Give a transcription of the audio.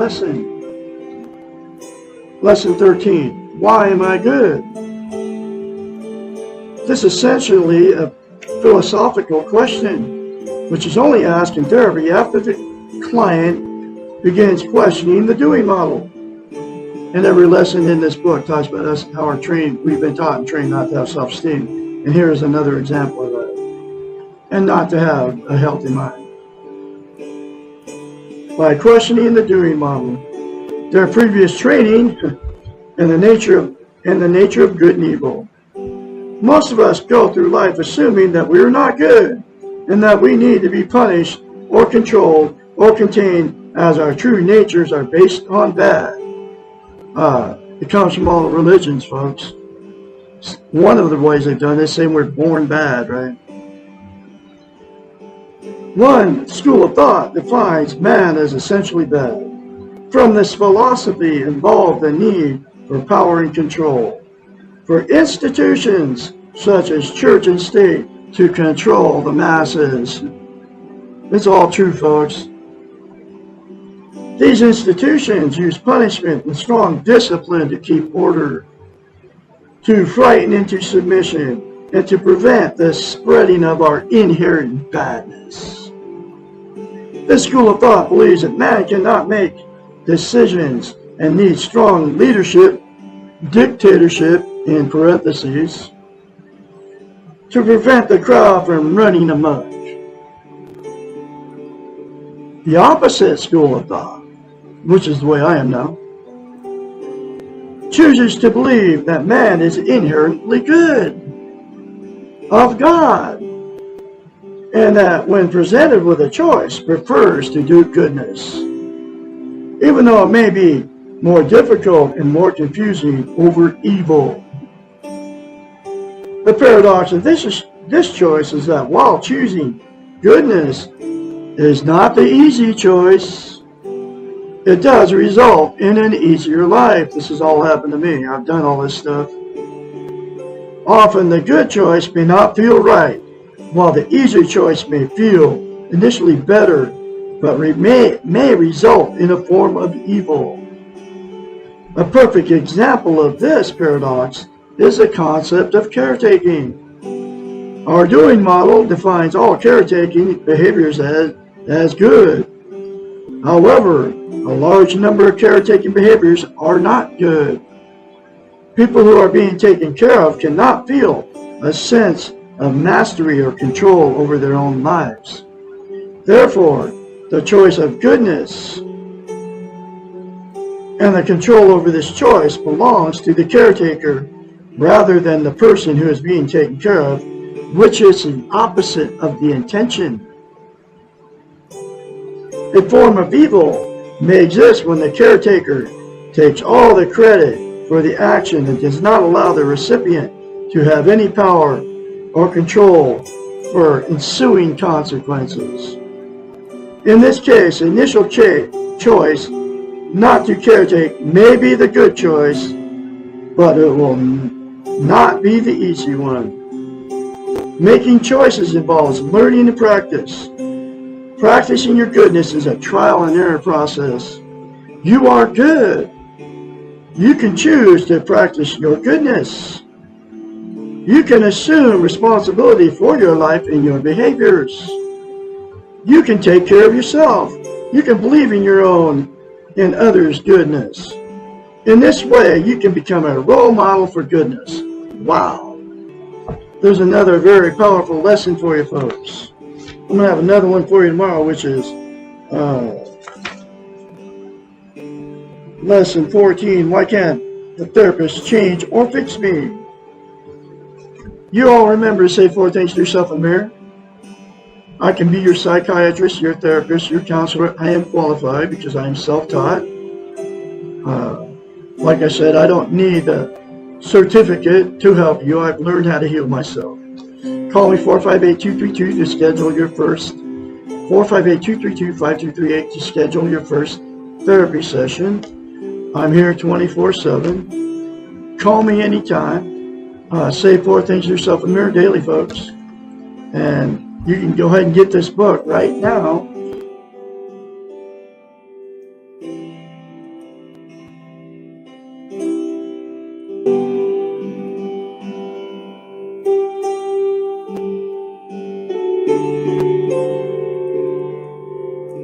lesson. Lesson 13. Why am I good? This is essentially a philosophical question, which is only asked in therapy after the client begins questioning the doing model. And every lesson in this book talks about us, how we've been taught and trained not to have self-esteem. And here is another example of that. And not to have a healthy mind. By questioning the doing model, their previous training, and the nature of good and evil. Most of us go through life assuming that we are not good and that we need to be punished or controlled or contained, as our true natures are based on bad. It comes from all the religions, folks. One of the ways they've done this, saying we're born bad, right? One school of thought defines man as essentially bad. From this philosophy involved the need for power and control, for institutions such as church and state to control the masses. It's all true, folks. These institutions use punishment and strong discipline to keep order, to frighten into submission, and to prevent the spreading of our inherent badness. This school of thought believes that man cannot make decisions and needs strong leadership, dictatorship in parentheses, to prevent the crowd from running amok. The opposite school of thought, which is the way I am now, chooses to believe that man is inherently good, of God, and that when presented with a choice, prefers to do goodness, even though it may be more difficult and more confusing over evil. The paradox of this choice is that while choosing goodness is not the easy choice, it does result in an easier life. This has all happened to me. I've done all this stuff. Often the good choice may not feel right, while the easier choice may feel initially better, but may result in a form of evil. A perfect example of this paradox is the concept of caretaking. Our doing model defines all caretaking behaviors as good. However, a large number of caretaking behaviors are not good. People who are being taken care of cannot feel a sense of mastery or control over their own lives. Therefore, the choice of goodness and the control over this choice belongs to the caretaker rather than the person who is being taken care of, which is the opposite of the intention. A form of evil may exist when the caretaker takes all the credit for the action and does not allow the recipient to have any power or control for ensuing consequences. In this case, the initial choice not to caretake may be the good choice, but it will not be the easy one. Making choices involves learning to practice. Practicing your goodness is a trial and error process. You are good. You can choose to practice your goodness. You can assume responsibility for your life and your behaviors. You can take care of yourself. You can believe in your own and others' goodness. In this way, you can become a role model for goodness. Wow. There's another very powerful lesson for you folks. I'm going to have another one for you tomorrow, which is lesson 14. Why can't the therapist change or fix me? You all remember to say 4 things to yourself in the mirror. I can be your psychiatrist, your therapist, your counselor. I am qualified because I am self-taught. Like I said, I don't need a certificate to help you. I've learned how to heal myself. Call me 458-232 to schedule your first 458-232-5238 to schedule your first therapy session. I'm here 24/7. Call me anytime. Say 4 things to yourself in the mirror daily, folks. And you can go ahead and get this book right now